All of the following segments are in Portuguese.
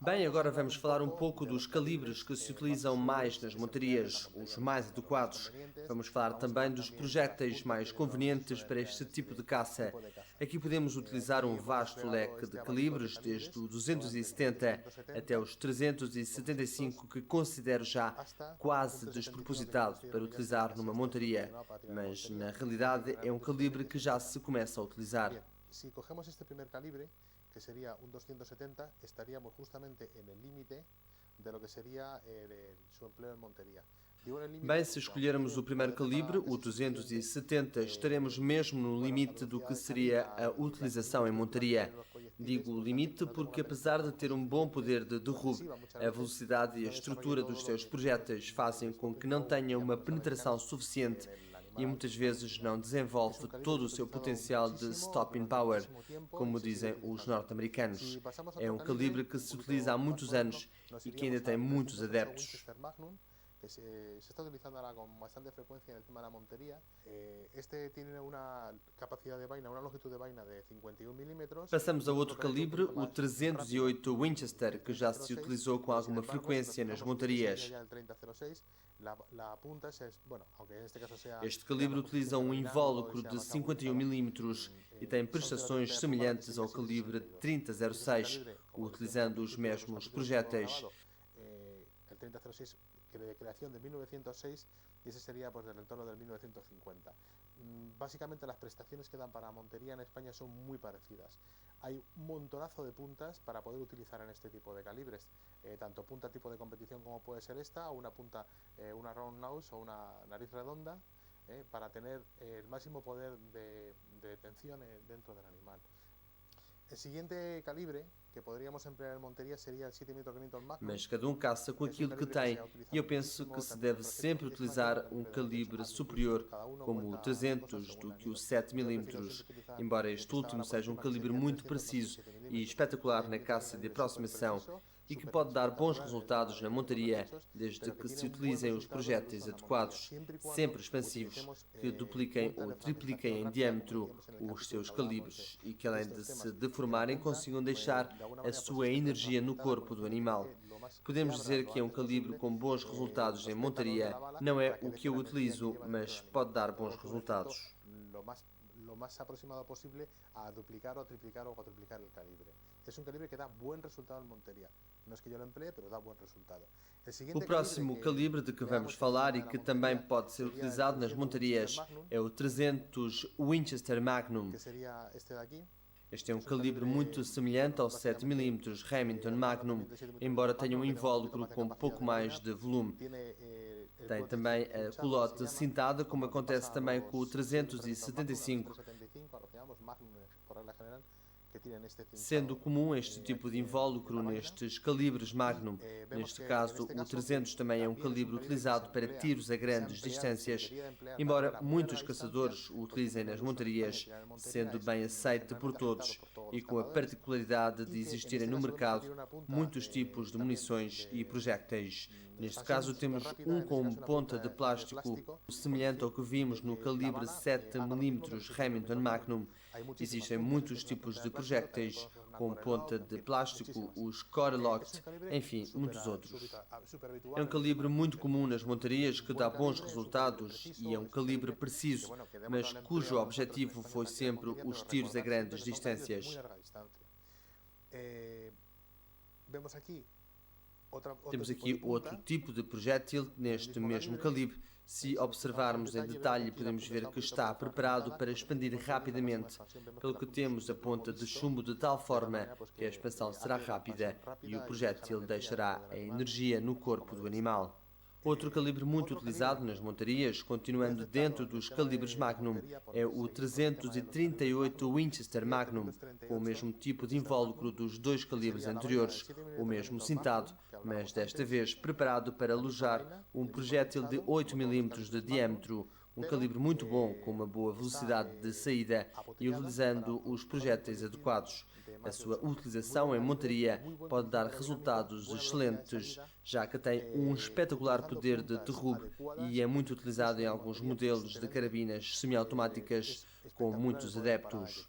Bem, agora vamos falar um pouco dos calibres que se utilizam mais nas montarias, os mais adequados. Vamos falar também dos projéteis mais convenientes para este tipo de caça. Aqui podemos utilizar um vasto leque de calibres, desde o 270 até os 375, que considero já quase despropositado para utilizar numa montaria, mas na realidade é um calibre que já se começa a utilizar. Si cogemos este primer calibre, que sería un 270, estaríamos justamente en el límite de lo que sería su empleo en montería. Bem, se escolhermos o primeiro calibre, o 270, estaremos mesmo no limite do que seria a utilização em montaria. Digo limite porque, apesar de ter um bom poder de derrube, a velocidade e a estrutura dos seus projéteis fazem com que não tenha uma penetração suficiente e muitas vezes não desenvolve todo o seu potencial de stopping power, como dizem os norte-americanos. É um calibre que se utiliza há muitos anos e que ainda tem muitos adeptos. Que se está utilizando ahora con bastante frecuencia en el tema de la montería. Este tiene una capacidad de vaina, una longitud de vaina de 51 milímetros. Passamos a outro calibre, o 308 Winchester, que já se utilizou com alguma frequência nas montarias. Este calibre utiliza um invólucro de 51 mm e tem prestações semelhantes ao calibre 3006, utilizando os mesmos projéteis. El 3006 de creación de 1906 y ese sería pues del entorno del 1950. Básicamente las prestaciones que dan para la montería en España son muy parecidas. Hay un montonazo de puntas para poder utilizar en este tipo de calibres, tanto punta tipo de competición como puede ser esta, o una punta, una round nose o una nariz redonda, para tener el máximo poder de detención dentro del animal. El siguiente calibre que poderíamos emplear em montaria seria o 7mm Magnum. Mas cada um caça com aquilo que tem, e eu penso que se deve sempre utilizar um calibre superior, como o 300, do que o 7mm, embora este último seja um calibre muito preciso e espetacular na caça de aproximação, e que pode dar bons resultados na montaria, desde que se utilizem os projéteis adequados, sempre expansivos, que dupliquem ou tripliquem em diâmetro os seus calibres e que, além de se deformarem, consigam deixar a sua energia no corpo do animal. Podemos dizer que é um calibre com bons resultados em montaria. Não é o que eu utilizo, mas pode dar bons resultados. Lo más aproximado posible a duplicar o triplicar o cuatriplicar el calibre. Es un calibre que da buen resultado en montería. No es que yo lo emplee, pero da buen resultado. O próximo calibre de que vamos falar e que também pode ser utilizado nas montarias é o 300 Winchester Magnum. Que sería este de aquí. Este é um calibre muito semelhante ao 7mm Remington Magnum, embora tenha um invólucro com pouco mais de volume. Tem também a culote cintada, como acontece também com o 375. Sendo comum este tipo de invólucro nestes calibres Magnum. Neste caso, o 300 também é um calibre utilizado para tiros a grandes distâncias, embora muitos caçadores o utilizem nas montarias, sendo bem aceito por todos e com a particularidade de existirem no mercado muitos tipos de munições e projéteis. Neste caso, temos um com ponta de plástico semelhante ao que vimos no calibre 7mm Remington Magnum. Existem muitos tipos de projéteis com ponta de plástico, os Core Locked, enfim, muitos outros. É um calibre muito comum nas montarias que dá bons resultados e é um calibre preciso, mas cujo objetivo foi sempre os tiros a grandes distâncias. Temos aqui outro tipo de projétil neste mesmo calibre. Se observarmos em detalhe, podemos ver que está preparado para expandir rapidamente, pelo que temos a ponta de chumbo de tal forma que a expansão será rápida e o projétil deixará a energia no corpo do animal. Outro calibre muito utilizado nas montarias, continuando dentro dos calibres Magnum, é o 338 Winchester Magnum, com o mesmo tipo de invólucro dos dois calibres anteriores, o mesmo cintado, mas desta vez preparado para alojar um projétil de 8 mm de diâmetro, um calibre muito bom, com uma boa velocidade de saída e utilizando os projéteis adequados. A sua utilização em montaria pode dar resultados excelentes, já que tem um espetacular poder de derrube e é muito utilizado em alguns modelos de carabinas semiautomáticas com muitos adeptos.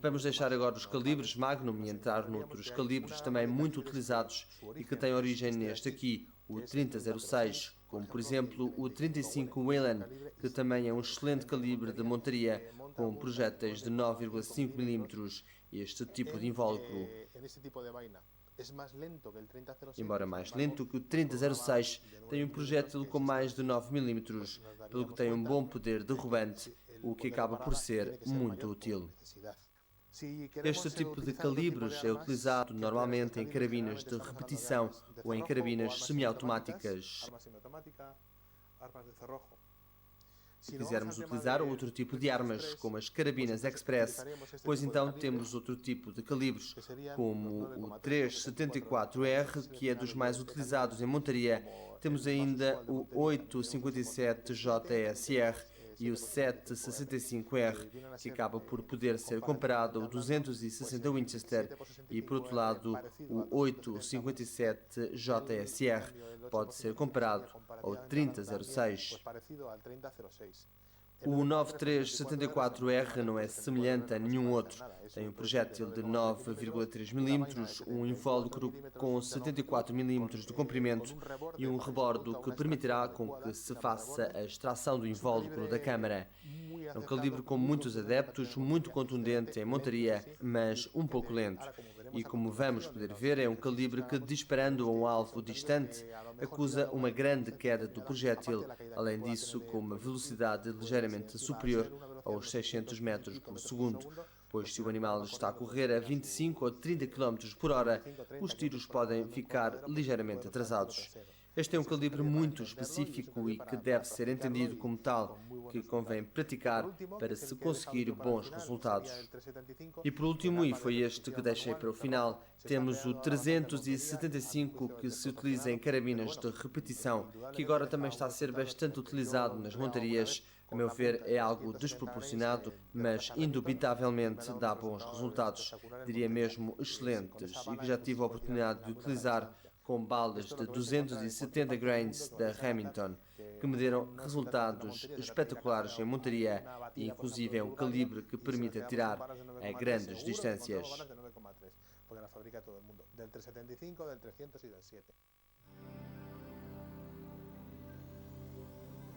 Vamos deixar agora os calibres Magnum e entrar noutros calibres também muito utilizados e que têm origem neste aqui, o 3006, como por exemplo o 35 Whelen, que também é um excelente calibre de montaria com projéteis de 9,5 mm. Este tipo de invólucro, embora mais lento que o 3006, tem um projétil com mais de 9 mm, pelo que tem um bom poder derrubante, o que acaba por ser muito útil. Este tipo de calibres é utilizado normalmente em carabinas de repetição ou em carabinas semiautomáticas. Se quisermos utilizar outro tipo de armas, como as carabinas Express, pois então temos outro tipo de calibres, como o 374R, que é dos mais utilizados em montaria. Temos ainda o 857 JSR e o 765R, que acaba por poder ser comparado ao 260 Winchester, e por outro lado o 857 JSR pode ser comparado ao 3006. O 9374R não é semelhante a nenhum outro. Tem um projétil de 9,3 mm, um invólucro com 74 mm de comprimento e um rebordo que permitirá com que se faça a extração do invólucro da câmara. É um calibre com muitos adeptos, muito contundente em montaria, mas um pouco lento. E como vamos poder ver, é um calibre que, disparando a um alvo distante, acusa uma grande queda do projétil, além disso com uma velocidade ligeiramente superior aos 600 metros por segundo, pois se o animal está a correr a 25 ou 30 km por hora, os tiros podem ficar ligeiramente atrasados. Este é um calibre muito específico e que deve ser entendido como tal, que convém praticar para se conseguir bons resultados. E por último, e foi este que deixei para o final, temos o 375 que se utiliza em carabinas de repetição, que agora também está a ser bastante utilizado nas montarias. A meu ver, é algo desproporcionado, mas indubitavelmente dá bons resultados, diria mesmo excelentes, e que já tive a oportunidade de utilizar com balas de 270 grains da Remington, que me deram resultados espetaculares em montaria e inclusive é um calibre que permite atirar a grandes distâncias.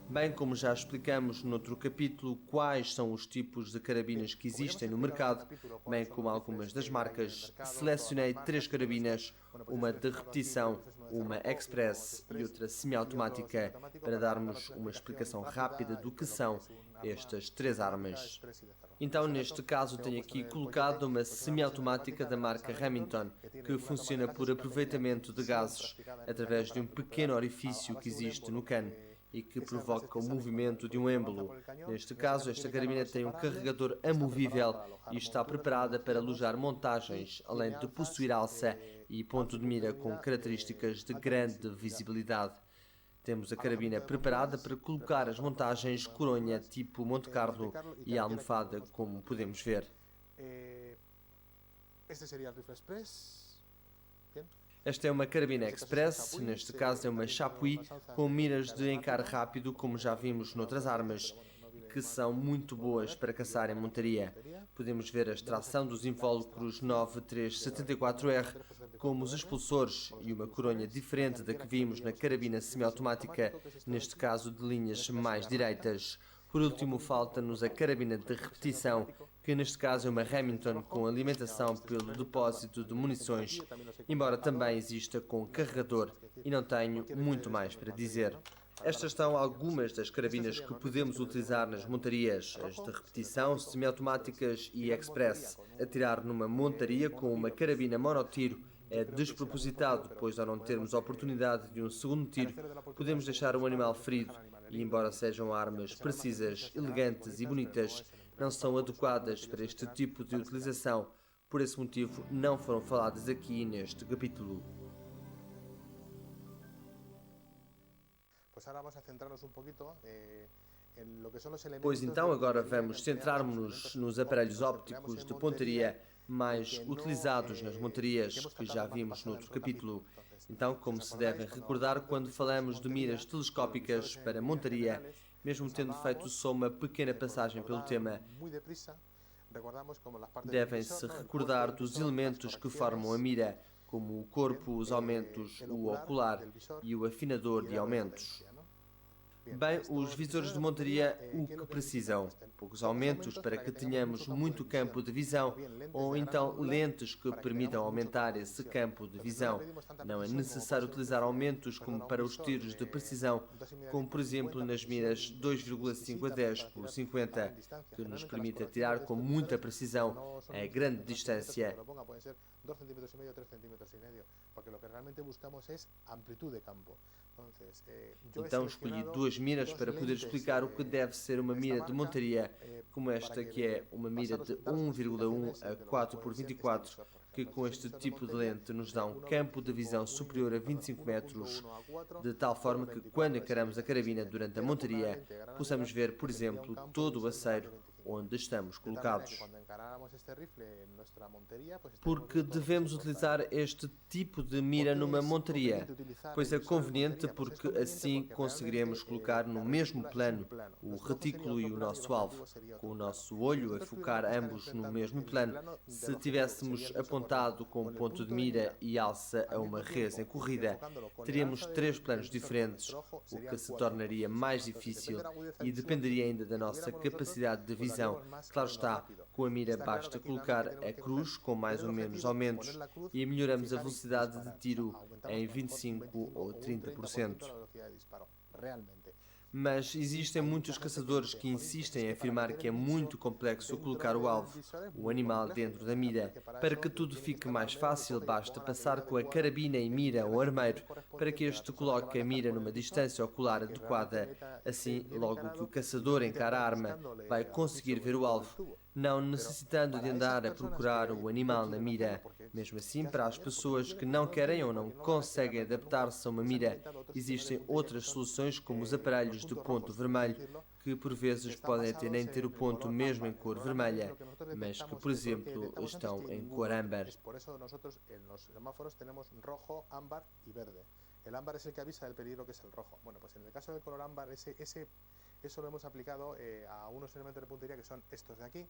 Bem como já explicamos noutro capítulo quais são os tipos de carabinas que existem no mercado, bem como algumas das marcas, selecionei 3 carabinas, uma de repetição, uma express e outra semiautomática, para darmos uma explicação rápida do que são estas 3 armas. Então, neste caso, tenho aqui colocado uma semiautomática da marca Remington, que funciona por aproveitamento de gases através de um pequeno orifício que existe no cano e que provoca o movimento de um êmbolo. Neste caso, esta carabina tem um carregador amovível e está preparada para alojar montagens, além de possuir alça e ponto de mira com características de grande visibilidade. Temos a carabina preparada para colocar as montagens coronha tipo Monte Carlo e almofada, como podemos ver. Este seria o rifle Express. Esta é uma carabina Express, neste caso é uma Chapuis, com miras de encare rápido, como já vimos noutras armas. que são muito boas para caçar em montaria. Podemos ver a extração dos invólucros 9374R, como os expulsores e uma coronha diferente da que vimos na carabina semiautomática, neste caso de linhas mais direitas. Por último, falta-nos a carabina de repetição, que neste caso é uma Remington com alimentação pelo depósito de munições, embora também exista com carregador, e não tenho muito mais para dizer. Estas são algumas das carabinas que podemos utilizar nas montarias, as de repetição, semiautomáticas e express. Atirar numa montaria com uma carabina monotiro é despropositado, pois ao não termos a oportunidade de um segundo tiro, podemos deixar um animal ferido e, embora sejam armas precisas, elegantes e bonitas, não são adequadas para este tipo de utilização. Por esse motivo, não foram faladas aqui neste capítulo. Pois então, agora vamos centrar-nos nos aparelhos ópticos de pontaria mais utilizados nas montarias, que já vimos noutro capítulo. Então, como se devem recordar, quando falamos de miras telescópicas para montaria, mesmo tendo feito só uma pequena passagem pelo tema, devem-se recordar dos elementos que formam a mira, como o corpo, os aumentos, o ocular e o afinador de aumentos. Bem, os visores de montaria o que precisam? Poucos aumentos para que tenhamos muito campo de visão, ou então lentes que permitam aumentar esse campo de visão. Não é necessário utilizar aumentos como para os tiros de precisão, como por exemplo nas miras 2,5 a 10 por 50, que nos permite atirar com muita precisão a grande distância. 2,5 cm, 3,5 cm, porque o que realmente buscamos é amplitude de campo. Então escolhi duas miras para poder explicar o que deve ser uma mira de montaria, como esta que é uma mira de 1,1 a 4 por 24, que com este tipo de lente nos dá um campo de visão superior a 25 metros, de tal forma que quando encaramos a carabina durante a montaria, possamos ver, por exemplo, todo o aceiro onde estamos colocados. Porque devemos utilizar este tipo de mira numa montaria? Pois é conveniente porque assim conseguiremos colocar no mesmo plano o retículo e o nosso alvo, com o nosso olho a focar ambos no mesmo plano. Se tivéssemos apontado com ponto de mira e alça a uma reza em corrida, teríamos três planos diferentes, o que se tornaria mais difícil e dependeria ainda da nossa capacidade de visão. Claro está, com a mira basta colocar a cruz com mais ou menos aumentos e melhoramos a velocidade de tiro em 25 ou 30%. Mas existem muitos caçadores que insistem em afirmar que é muito complexo colocar o alvo, o animal, dentro da mira. Para que tudo fique mais fácil, basta passar com a carabina e mira ao armeiro para que este coloque a mira numa distância ocular adequada. Assim, logo que o caçador encara a arma, vai conseguir ver o alvo, não necessitando de andar a procurar o animal na mira. Mesmo assim, para as pessoas que não querem ou não conseguem adaptar-se a uma mira, existem outras soluções como os aparelhos de ponto vermelho, que por vezes podem até nem ter o ponto mesmo em cor vermelha, mas que, por exemplo, estão em cor âmbar. Por isso, nós nos semáforos temos rojo, ámbar e verde. El ámbar es el que avisa del peligro, que es el rojo. Bueno, pues en el caso del color ámbar, eso lo hemos aplicado a unos elementos de puntería que son estos de aquí.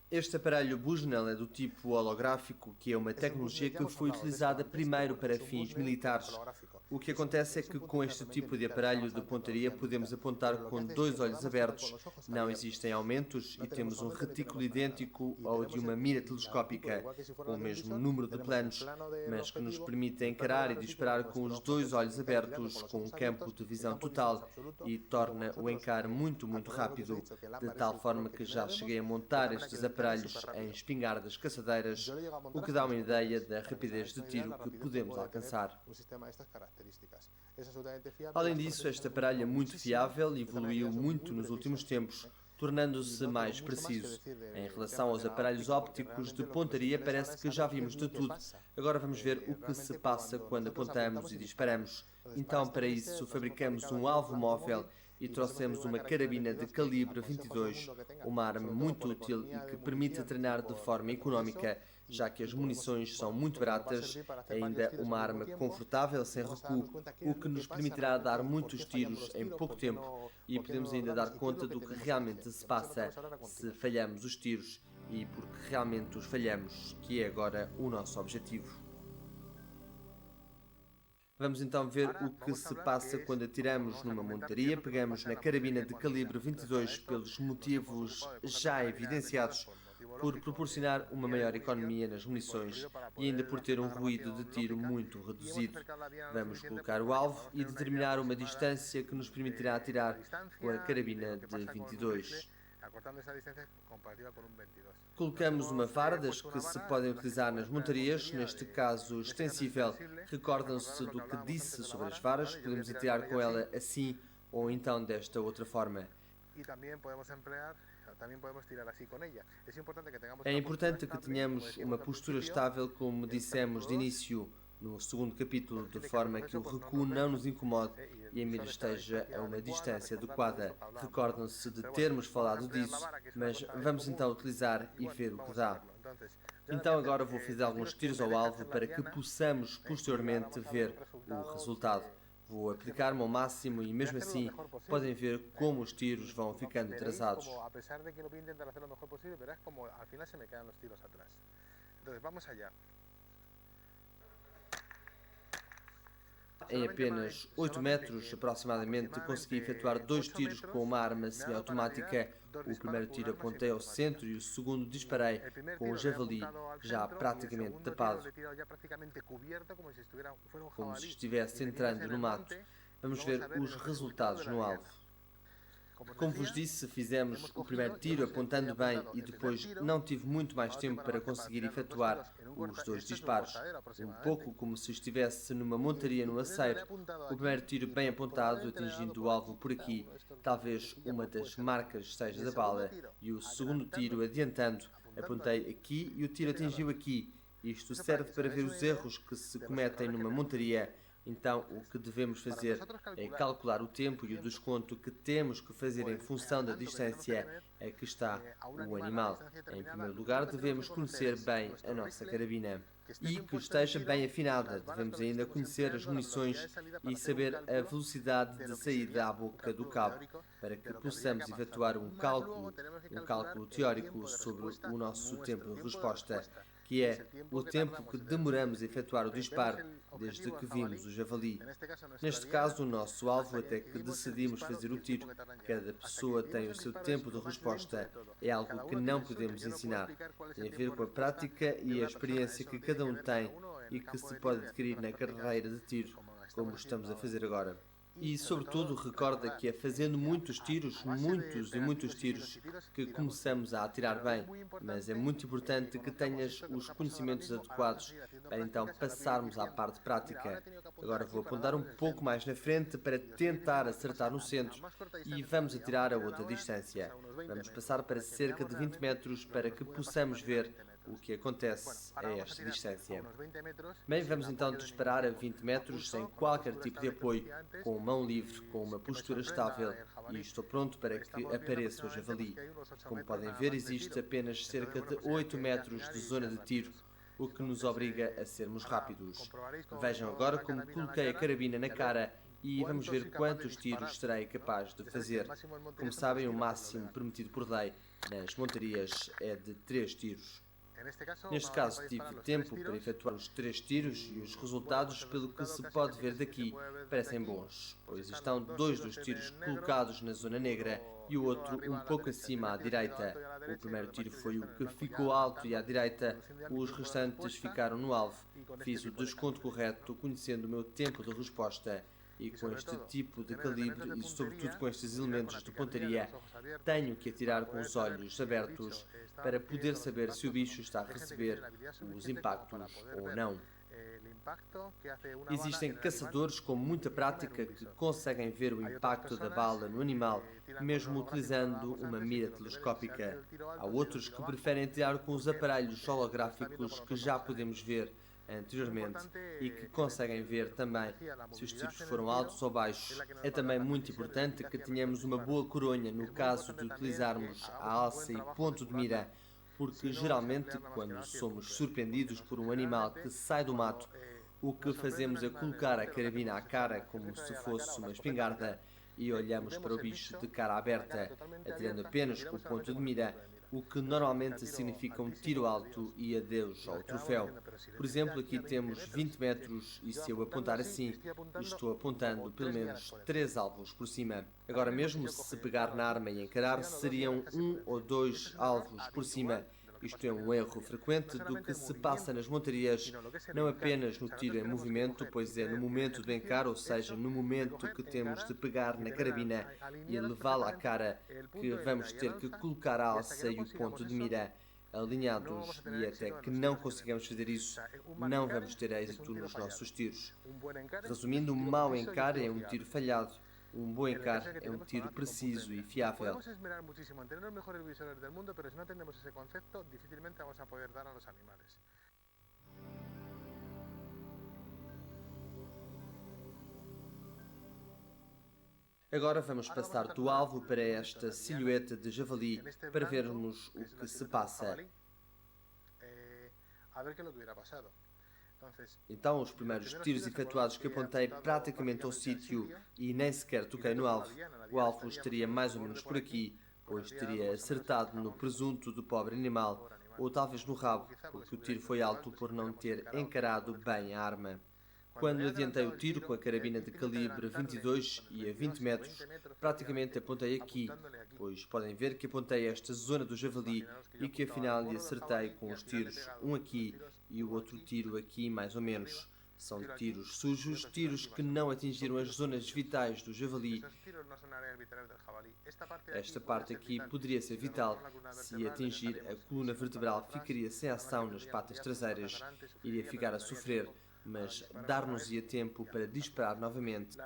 Este aparelho Bushnell é do tipo holográfico, que é uma tecnologia que foi utilizada primeiro para fins militares. O que acontece é que com este tipo de aparelho de pontaria podemos apontar com dois olhos abertos, não existem aumentos e temos um retículo idêntico ao de uma mira telescópica, com o mesmo número de planos, mas que nos permite encarar e disparar com os dois olhos abertos, com um campo de visão total, e torna o encare muito rápido, de tal forma que já cheguei a montar estes aparelhos em espingardas caçadeiras, o que dá uma ideia da rapidez de tiro que podemos alcançar. Além disso, este aparelho é muito fiável e evoluiu muito nos últimos tempos, tornando-se mais preciso. Em relação aos aparelhos ópticos de pontaria, parece que já vimos de tudo. Agora vamos ver o que se passa quando apontamos e disparamos. Então, para isso, fabricamos um alvo móvel e trouxemos uma carabina de calibre 22, uma arma muito útil e que permite treinar de forma económica, já que as munições são muito baratas, ainda uma arma confortável, sem recuo, o que nos permitirá dar muitos tiros em pouco tempo e podemos ainda dar conta do que realmente se passa se falhamos os tiros e porque realmente os falhamos, que é agora o nosso objetivo. Vamos então ver o que se passa quando atiramos numa montaria, pegamos na carabina de calibre 22 pelos motivos já evidenciados, por proporcionar uma maior economia nas munições e ainda por ter um ruído de tiro muito reduzido. Vamos colocar o alvo e determinar uma distância que nos permitirá atirar com a carabina de 22. Colocamos uma vara das que se podem utilizar nas montarias, neste caso extensível. Recordam-se do que disse sobre as varas, podemos atirar com ela assim ou então desta outra forma. É importante que tenhamos uma postura estável, como dissemos de início no segundo capítulo, de forma que o recuo não nos incomode e a mira esteja a uma distância adequada. Recordam-se de termos falado disso, mas vamos então utilizar e ver o que dá. Então agora vou fazer alguns tiros ao alvo para que possamos posteriormente ver o resultado. Vou aplicar-me ao máximo e mesmo assim podem ver como os tiros vão ficando atrasados. Em apenas 8 metros aproximadamente consegui efetuar 2 tiros com uma arma semiautomática. O primeiro tiro apontei ao centro e o segundo disparei com o javali já praticamente tapado, como se estivesse entrando no mato. Vamos ver os resultados no alvo. Como vos disse, fizemos o primeiro tiro apontando bem e depois não tive muito mais tempo para conseguir efetuar os 2 disparos. Um pouco como se estivesse numa montaria no aceiro. O primeiro tiro bem apontado, atingindo o alvo por aqui, talvez uma das marcas seja da bala, e o segundo tiro adiantando, apontei aqui e o tiro atingiu aqui. Isto serve para ver os erros que se cometem numa montaria. Então, o que devemos fazer é calcular o tempo e o desconto que temos que fazer em função da distância a que está o animal. Em primeiro lugar, devemos conhecer bem a nossa carabina e que esteja bem afinada. Devemos ainda conhecer as munições e saber a velocidade de saída à boca do cabo, para que possamos efetuar um cálculo teórico sobre o nosso tempo de resposta, que é o tempo que demoramos a efetuar o disparo desde que vimos o javali. Neste caso, o nosso alvo, até que decidimos fazer o tiro, cada pessoa tem o seu tempo de resposta. É algo que não podemos ensinar. Tem a ver com a prática e a experiência que cada um tem e que se pode adquirir na carreira de tiro, como estamos a fazer agora. E, sobretudo, recorda que é fazendo muitos tiros, muitos tiros, que começamos a atirar bem, mas é muito importante que tenhas os conhecimentos adequados para então passarmos à parte prática. Agora vou apontar um pouco mais na frente para tentar acertar no centro e vamos atirar a outra distância. Vamos passar para cerca de 20 metros para que possamos ver o que acontece a esta distância. Bem, vamos então disparar a 20 metros sem qualquer tipo de apoio, com mão livre, com uma postura estável e estou pronto para que apareça o javali. Como podem ver, existe apenas cerca de 8 metros de zona de tiro, o que nos obriga a sermos rápidos. Vejam agora como coloquei a carabina na cara e vamos ver quantos tiros serei capaz de fazer. Como sabem, o máximo permitido por lei nas montarias é de 3 tiros. Neste caso, tive tempo para efetuar os 3 tiros e os resultados, pelo que se pode ver daqui, parecem bons, pois estão 2 dos tiros colocados na zona negra e o outro um pouco acima à direita. O primeiro tiro foi o que ficou alto e à direita, os restantes ficaram no alvo. Fiz o desconto correto, conhecendo o meu tempo de resposta. E com este tipo de calibre e sobretudo com estes elementos de pontaria, tenho que atirar com os olhos abertos para poder saber se o bicho está a receber os impactos ou não. Existem caçadores com muita prática que conseguem ver o impacto da bala no animal, mesmo utilizando uma mira telescópica. Há outros que preferem atirar com os aparelhos holográficos que já podemos ver anteriormente e que conseguem ver também se os tiros foram altos ou baixos. É também muito importante que tenhamos uma boa coronha no caso de utilizarmos a alça e ponto de mira, porque geralmente quando somos surpreendidos por um animal que sai do mato, o que fazemos é colocar a carabina à cara como se fosse uma espingarda e olhamos para o bicho de cara aberta, atirando apenas com o ponto de mira, o que normalmente significa um tiro alto e adeus ao troféu. Por exemplo, aqui temos 20 metros e se eu apontar assim, estou apontando pelo menos 3 alvos por cima. Agora mesmo, se pegar na arma e encarar, seriam 1 ou 2 alvos por cima. Isto é um erro frequente do que se passa nas montarias, não apenas no tiro em movimento, pois é no momento do encaro, ou seja, no momento que temos de pegar na carabina e levá-la à cara, que vamos ter que colocar a alça e o ponto de mira alinhados, e até que não consigamos fazer isso, não vamos ter êxito nos nossos tiros. Resumindo, um mau encare é um tiro falhado. Um bom encare é um tiro preciso e fiável. Podemos esmerar muchísimo en tener los mejores visores del mundo, pero si no entendemos ese concepto, difícilmente vamos a poder dar a los animales. Agora vamos passar do alvo para esta silhueta de javali para vermos o que se passa. Então, os primeiros tiros efetuados que apontei praticamente ao sítio e nem sequer toquei no alvo. O alvo estaria mais ou menos por aqui, pois teria acertado no presunto do pobre animal, ou talvez no rabo, porque o tiro foi alto por não ter encarado bem a arma. Quando adiantei o tiro com a carabina de calibre 22 e a 20 metros, praticamente apontei aqui, pois podem ver que apontei esta zona do javali e que afinal lhe acertei com os tiros, um aqui e o outro tiro aqui mais ou menos. São tiros sujos, tiros que não atingiram as zonas vitais do javali. Esta parte aqui poderia ser vital. Se atingir a coluna vertebral, ficaria sem ação nas patas traseiras, iria ficar a sofrer, mas dar-nos-ia tempo para disparar novamente.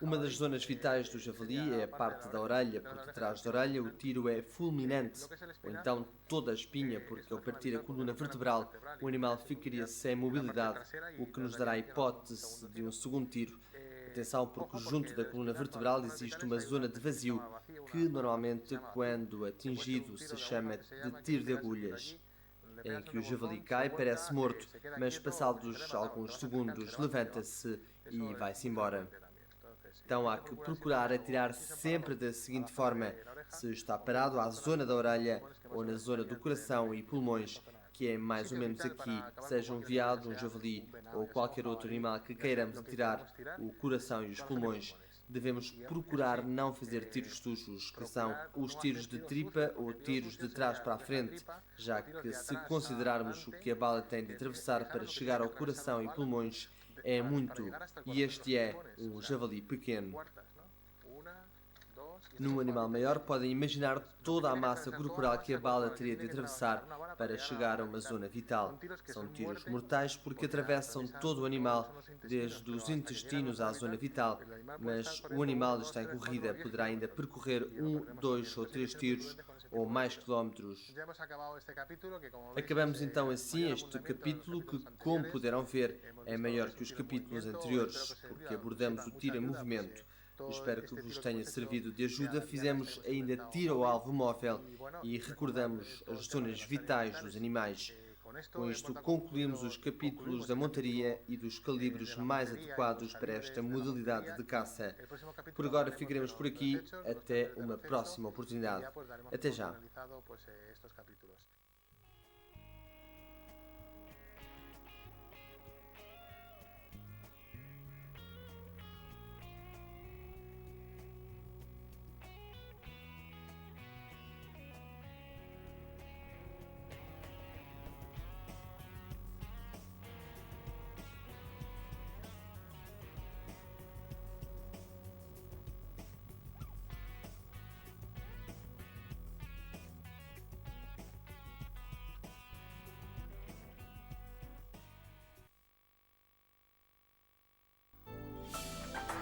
Uma das zonas vitais do javali é a parte da orelha. Por detrás da orelha o tiro é fulminante, ou então toda a espinha, porque ao partir a coluna vertebral o animal ficaria sem mobilidade, o que nos dará a hipótese de um segundo tiro. Atenção, porque junto da coluna vertebral existe uma zona de vazio, que normalmente quando atingido se chama de tiro de agulhas, em que o javali cai, parece morto, mas passados alguns segundos levanta-se e vai-se embora. Então há que procurar atirar sempre da seguinte forma: se está parado à zona da orelha ou na zona do coração e pulmões, que é mais ou menos aqui, seja um veado, um javali ou qualquer outro animal que queiramos atirar o coração e os pulmões, devemos procurar não fazer tiros sujos, que são os tiros de tripa ou tiros de trás para a frente, já que se considerarmos o que a bala tem de atravessar para chegar ao coração e pulmões, é muito, e este é um javali pequeno. Num animal maior, podem imaginar toda a massa corporal que a bala teria de atravessar para chegar a uma zona vital. São tiros mortais porque atravessam todo o animal, desde os intestinos à zona vital, mas o animal está em corrida, poderá ainda percorrer 1, 2 ou 3 tiros ou mais quilómetros. Acabamos então assim este capítulo que, como puderam ver, é maior que os capítulos anteriores, porque abordamos o tiro em movimento. Espero que vos tenha servido de ajuda. Fizemos ainda tiro ao alvo móvel e recordamos as zonas vitais dos animais. Com isto concluímos os capítulos da montaria e dos calibres mais adequados para esta modalidade de caça. Por agora ficaremos por aqui, até uma próxima oportunidade. Até já.